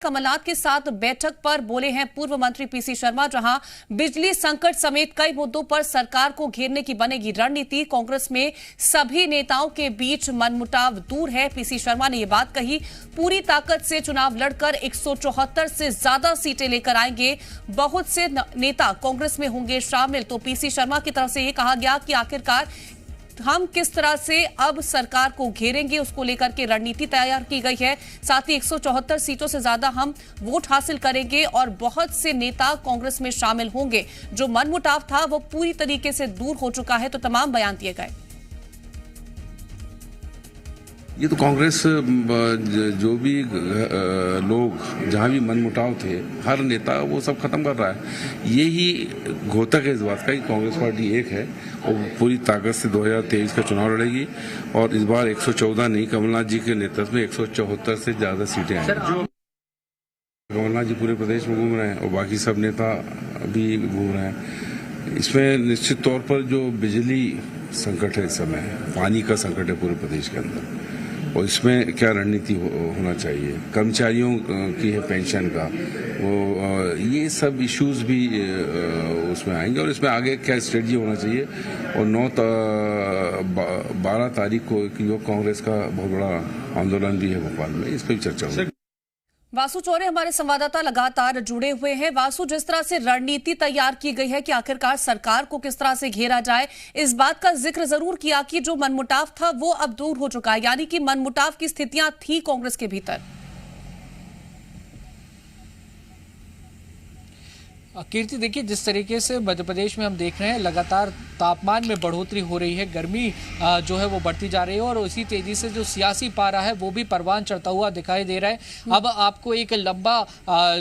कमलनाथ के साथ बैठक पर बोले हैं पूर्व मंत्री पीसी शर्मा, जहां बिजली संकट समेत कई मुद्दों पर सरकार को घेरने की बनेगी रणनीति। कांग्रेस में सभी नेताओं के बीच मनमुटाव दूर है। पीसी शर्मा ने यह बात कही। पूरी ताकत से चुनाव लड़कर 174 से ज्यादा सीटें लेकर आएंगे। बहुत से नेता कांग्रेस में होंगे शामिल। तो पीसी शर्मा की तरफ से यह कहा गया कि आखिरकार हम किस तरह से अब सरकार को घेरेंगे, उसको लेकर के रणनीति तैयार की गई है। साथ ही 174 सीटों से ज्यादा हम वोट हासिल करेंगे और बहुत से नेता कांग्रेस में शामिल होंगे। जो मनमुटाव था वो पूरी तरीके से दूर हो चुका है। तो तमाम बयान दिए गए। ये तो कांग्रेस जो भी लोग जहां भी मनमुटाव थे, हर नेता वो सब खत्म कर रहा है। यही घोतक है इस बात का कि कांग्रेस पार्टी एक है और पूरी ताकत से 2023 का चुनाव लड़ेगी और इस बार 114 नहीं, कमलनाथ जी के नेतृत्व में 174 से ज्यादा सीटें आएंगी। कमलनाथ जी पूरे प्रदेश में घूम रहे हैं और बाकी सब नेता भी घूम रहे हैं। इसमें निश्चित तौर पर जो बिजली संकट है, इस समय पानी का संकट है पूरे प्रदेश के अंदर, और इसमें क्या रणनीति होना चाहिए। कर्मचारियों की है पेंशन का, वो ये सब इश्यूज भी उसमें आएंगे और इसमें आगे क्या स्ट्रेटजी होना चाहिए। और 12 तारीख को एक युवक कांग्रेस का बहुत बड़ा आंदोलन भी है भोपाल में, इस पर भी चर्चा होगी। वासु चौरे हमारे संवाददाता लगातार जुड़े हुए हैं। वासु, जिस तरह से रणनीति तैयार की गई है कि आखिरकार सरकार को किस तरह से घेरा जाए, इस बात का जिक्र जरूर किया कि जो मनमुटाव था वो अब दूर हो चुका है, यानी कि मनमुटाव की स्थितियां थी कांग्रेस के भीतर। कीर्ति, देखिए जिस तरीके से मध्य प्रदेश में हम देख रहे हैं लगातार तापमान में बढ़ोतरी हो रही है, गर्मी जो है वो बढ़ती जा रही है और उसी तेजी से जो सियासी पारा है वो भी परवान चढ़ता हुआ दिखाई दे रहा है। अब आपको एक लंबा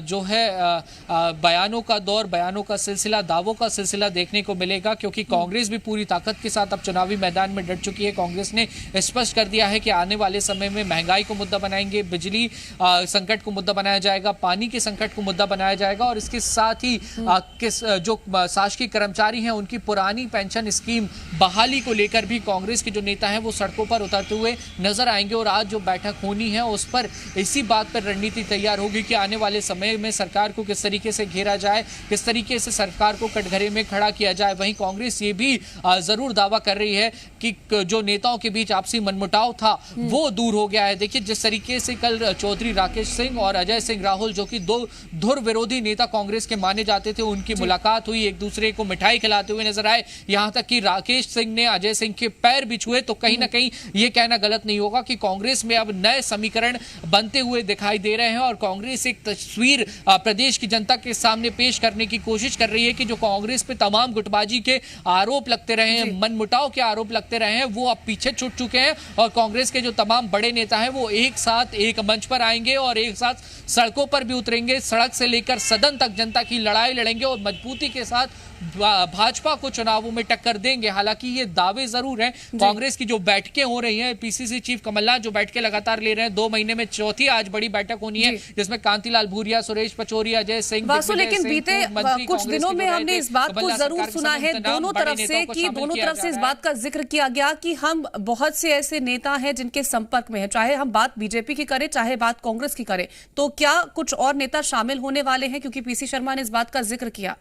जो है बयानों का दौर, बयानों का सिलसिला, दावों का सिलसिला देखने को मिलेगा, क्योंकि कांग्रेस भी पूरी ताकत के साथ अब चुनावी मैदान में डट चुकी है। कांग्रेस ने स्पष्ट कर दिया है कि आने वाले समय में महंगाई को मुद्दा बनाएंगे, बिजली संकट को मुद्दा बनाया जाएगा, पानी के संकट को मुद्दा बनाया जाएगा और इसके साथ ही जो शासकीय कर्मचारी हैं उनकी पुरानी पेंशन स्कीम बहाली को लेकर भी कांग्रेस के जो नेता हैं वो सड़कों पर उतरते हुए नजर आएंगे। और आज जो बैठक होनी है उस पर इसी बात पर रणनीति तैयार होगी कि आने वाले समय में सरकार को किस तरीके से घेरा जाए, किस तरीके से सरकार को कटघरे में खड़ा किया जाए। वहीं कांग्रेस ये भी जरूर दावा कर रही है कि जो नेताओं के बीच आपसी मनमुटाव था वो दूर हो गया है। देखिए जिस तरीके से कल चौधरी राकेश सिंह और अजय सिंह राहुल, जो कि दो धुर विरोधी नेता कांग्रेस के माने जाते थे, उनकी मुलाकात हुई, एक दूसरे को मिठाई खिलाते हुए नजर आए। यहां तक कि राकेश सिंह ने अजय सिंह के पैर भी छुए। तो कहीं ना कहीं यह कहना गलत नहीं होगा कि कांग्रेस में अब नए समीकरण बनते हुए दिखाई दे रहे हैं और कांग्रेस एक तस्वीर प्रदेश की जनता के सामने पेश करने की कोशिश कर रही है कि जो कांग्रेस पे तमाम गुटबाजी के आरोप लगते रहे हैं, मनमुटाव के आरोप लगते रहे हैं, वो अब पीछे छूट चुके हैं और कांग्रेस के जो तमाम बड़े नेता हैं वो एक साथ एक मंच पर आएंगे और एक साथ सड़कों पर भी उतरेंगे। सड़क से लेकर सदन तक जनता की लड़ाई लड़ेंगे और मजबूती के साथ भाजपा को चुनावों में टक्कर देंगे। हालांकि ये दावे जरूर हैं। कांग्रेस की जो बैठकें हो रही हैं, पीसीसी चीफ कमलनाथ जो बैठकें लगातार ले रहे हैं, 2 महीने में चौथी आज बड़ी बैठक होनी है जिसमें कांतिलाल भूरिया, सुरेश पचौरी, अजय सिंह। लेकिन बीते कुछ दिनों में हमने इस बात को जरूर सुना है दोनों तरफ से कि दोनों तरफ से इस बात का जिक्र किया गया कि हम बहुत से ऐसे नेता हैं जिनके संपर्क में है, चाहे हम बात बीजेपी की करें चाहे बात कांग्रेस की करें। तो क्या कुछ और नेता शामिल होने वाले हैं, क्योंकि पीसी शर्मा ने इस बात का जिक्र किया?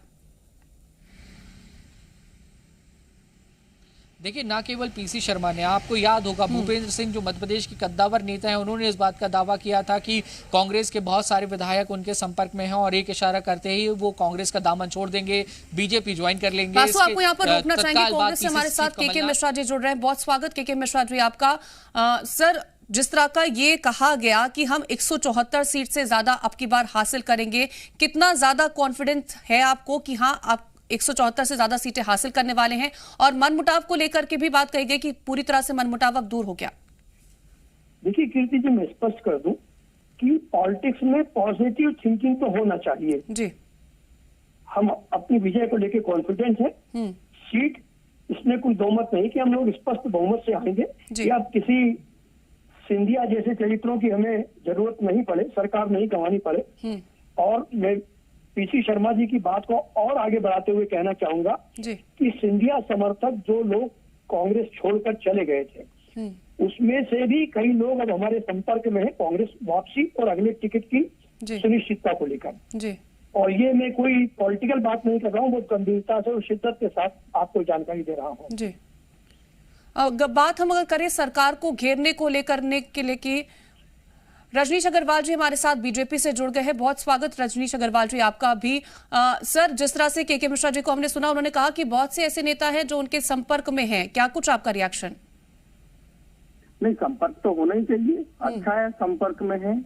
देखिए ना केवल पीसी शर्मा ने, आपको याद होगा भूपेंद्र सिंह जो मध्य प्रदेश के कद्दावर नेता हैं, उन्होंने इस बात का दावा किया था कि कांग्रेस के बहुत सारे विधायक उनके संपर्क में हैं और एक इशारा करते ही वो कांग्रेस का दामन छोड़ देंगे, बीजेपी ज्वाइन कर लेंगे। आपको यहाँ पर रोकना चाहेंगे, कांग्रेस से हमारे साथ के मिश्रा जी जुड़ रहे हैं। बहुत स्वागत के मिश्रा जी आपका। सर, जिस तरह का ये कहा गया कि हम 174 सीट से ज्यादा अब की बार हासिल करेंगे, कितना ज्यादा कॉन्फिडेंस है आपको कि हाँ आप 174 से ज्यादा सीटें हासिल करने वाले हैं? और मनमुटाव को लेकर के भी बात कही गई कि पूरी तरह से मनमुटाव अब दूर हो गया। देखिए कीर्ति जी, मैं स्पष्ट कर दूं कि पॉलिटिक्स में पॉजिटिव थिंकिंग तो होना चाहिए जी। हम अपनी विजय को लेकर कॉन्फिडेंट है। सीट इसमें कोई दो मत नहीं कि हम लोग स्पष्ट बहुमत से आएंगे या किसी सिंधिया जैसे चरित्रों की हमें जरूरत नहीं पड़े, सरकार नहीं गंवानी पड़े। और मैं पीसी शर्मा जी की बात को और आगे बढ़ाते हुए कहना चाहूंगा कि सिंधिया समर्थक जो लोग कांग्रेस छोड़कर चले गए थे, उसमें से भी कई लोग अब हमारे संपर्क में है। कांग्रेस वापसी और अगले टिकट की सुनिश्चितता को लेकर जी। और ये मैं कोई पॉलिटिकल बात नहीं कर रहा हूँ, बहुत गंभीरता से और शिद्दत के साथ आपको जानकारी दे रहा हूँ। जी। बात हम अगर करें सरकार को घेरने को लेकर के लिए कि रजनीश अग्रवाल जी हमारे साथ बीजेपी से जुड़ गए हैं। बहुत स्वागत रजनीश अग्रवाल जी आपका भी। सर, जिस तरह से के मिश्रा जी को हमने सुना, उन्होंने कहा कि बहुत से ऐसे नेता हैं जो उनके संपर्क में हैं, क्या कुछ आपका रिएक्शन? नहीं, संपर्क तो होना ही चाहिए, अच्छा है संपर्क में है,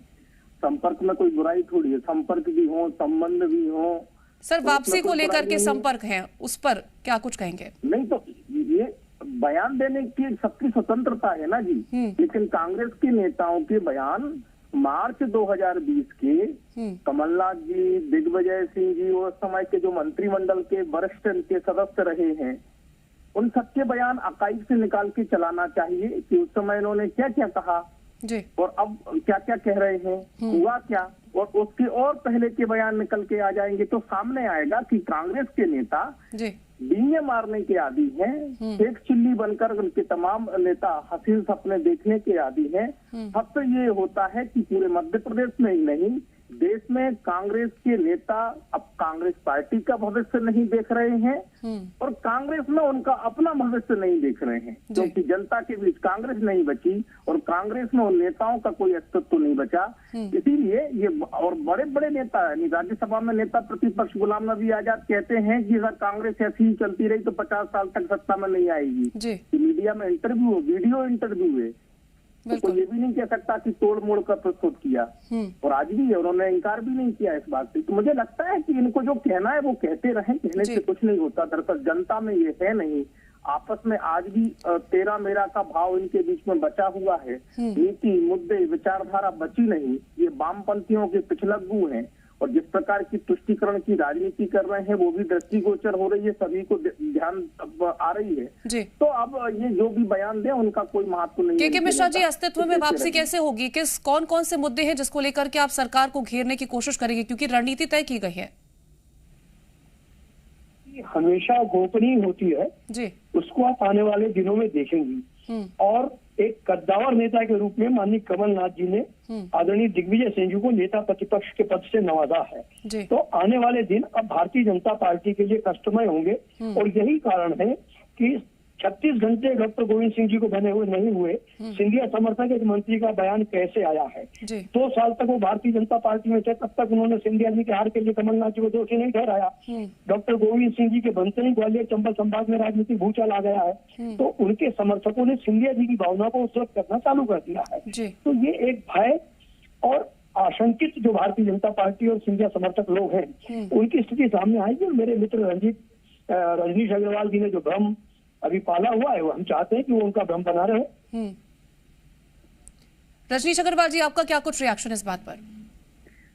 संपर्क में कोई बुराई थोड़ी है, संपर्क भी हो, संबंध भी हो। सर, वापसी को लेकर के संपर्क है, उस पर क्या कुछ कहेंगे? नहीं तो ये बयान देने की सबकी स्वतंत्रता है ना जी, लेकिन कांग्रेस के नेताओं के बयान मार्च 2020 के कमलनाथ जी, दिग्विजय सिंह जी और समय के जो मंत्रिमंडल के वरिष्ठ के सदस्य रहे हैं, उन सबके बयान अकाइद से निकाल के चलाना चाहिए कि उस समय इन्होंने क्या क्या कहा जी। और अब क्या क्या कह रहे हैं, हुआ क्या, और उसके और पहले के बयान निकल के आ जाएंगे तो सामने आएगा कि कांग्रेस के नेता डींगे मारने के आदी हैं, एक चिल्ली बनकर उनके तमाम नेता हसीन सपने देखने के आदी हैं। फक्त ये होता है कि पूरे मध्य प्रदेश में ही नहीं, देश में कांग्रेस के नेता अब कांग्रेस पार्टी का भविष्य नहीं देख रहे हैं और कांग्रेस में उनका अपना भविष्य नहीं देख रहे हैं, क्योंकि जनता के बीच कांग्रेस नहीं बची और कांग्रेस में उन नेताओं का कोई अस्तित्व नहीं बचा। इसीलिए ये और बड़े बड़े नेता, राज्यसभा में नेता प्रतिपक्ष गुलाम नबी आजाद कहते हैं कि अगर कांग्रेस ऐसी ही चलती रही तो 50 साल तक सत्ता में नहीं आएगी। मीडिया में इंटरव्यू, वीडियो इंटरव्यू है, तो कोई ये भी नहीं कह सकता कि तोड़ मोड़ कर प्रस्तुत किया, और आज भी उन्होंने इनकार भी नहीं किया इस बात से। तो मुझे लगता है कि इनको जो कहना है वो कहते रहें, कहने से कुछ नहीं होता। दरअसल जनता में ये है नहीं, आपस में आज भी तेरा मेरा का भाव इनके बीच में बचा हुआ है, नीति, मुद्दे, विचारधारा बची नहीं। ये वामपंथियों के पिछलग्गू हैं और जिस प्रकार की तुष्टीकरण की राजनीति कर रहे हैं वो भी दृष्टिगोचर हो रही है, सभी को ध्यान आ रही है जी। तो अब ये जो भी बयान दे उनका कोई महत्व नहीं है। के मिश्रा जी, अस्तित्व में वापसी कैसे होगी? कौन कौन से मुद्दे हैं जिसको लेकर के आप सरकार को घेरने की कोशिश करेंगे, क्योंकि रणनीति तय की गई है? हमेशा गोपनीय होती है जी, उसको आप आने वाले दिनों में देखेंगी। और एक कद्दावर नेता के रूप में माननीय कमलनाथ जी ने आदरणीय दिग्विजय सिंह जी को नेता प्रतिपक्ष के पद से नवाजा है। तो आने वाले दिन अब भारतीय जनता पार्टी के लिए कष्टमय होंगे और यही कारण है कि 36 घंटे डॉक्टर गोविंद सिंह जी को बने हुए नहीं हुए, सिंधिया समर्थक एक मंत्री का बयान कैसे आया है। 2 साल तक वो भारतीय जनता पार्टी में थे, तब तक उन्होंने सिंधिया जी के हार के लिए कमलनाथ जी को दोषी नहीं ठहराया। डॉक्टर गोविंद सिंह जी के बनते ही ग्वालियर चंबल संभाग में राजनीतिक भूचाल आ गया है, तो उनके समर्थकों ने सिंधिया जी की भावना को उत्सव करना चालू कर दिया है। तो ये एक भय और आशंकित जो भारतीय जनता पार्टी और सिंधिया समर्थक लोग हैं उनकी स्थिति सामने आएगी। और मेरे मित्र रजनीश अग्रवाल जी ने जो भ्रम अभी पाला हुआ है, वो हम चाहते हैं कि वो उनका भ्रम बना रहे। रजनीश अग्रवाल जी, आपका क्या कुछ रिएक्शन इस बात पर?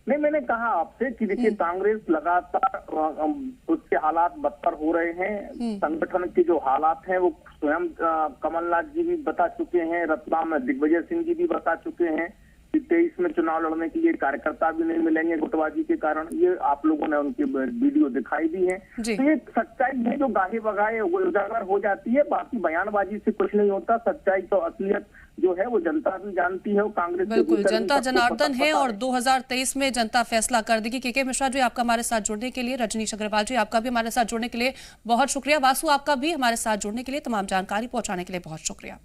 नहीं, मैंने कहा आपसे कि देखिए कांग्रेस लगातार उसके हालात बदतर हो रहे हैं। संगठन के जो हालात हैं वो स्वयं कमलनाथ जी भी बता चुके हैं, रतलाम में दिग्विजय सिंह जी भी बता चुके हैं कि 23 में चुनाव लड़ने के लिए कार्यकर्ता भी नहीं मिलेंगे गुटबाजी के कारण। ये आप लोगों ने उनकी वीडियो दिखाई दी है। तो ये सच्चाई है जो गाहे बगाए उजागर हो जाती है, बाकी बयानबाजी से कुछ नहीं होता। सच्चाई तो असलियत जो है वो जनता भी जानती है। कांग्रेस बिल्कुल, जनता जनार्दन है और 2023 में जनता फैसला कर देगी। के मिश्रा जी, आपका हमारे साथ जुड़ने के लिए, रजनीश अग्रवाल जी आपका भी हमारे साथ जुड़ने के लिए बहुत शुक्रिया। वासु, आपका भी हमारे साथ जुड़ने के लिए, तमाम जानकारी पहुंचाने के लिए बहुत शुक्रिया।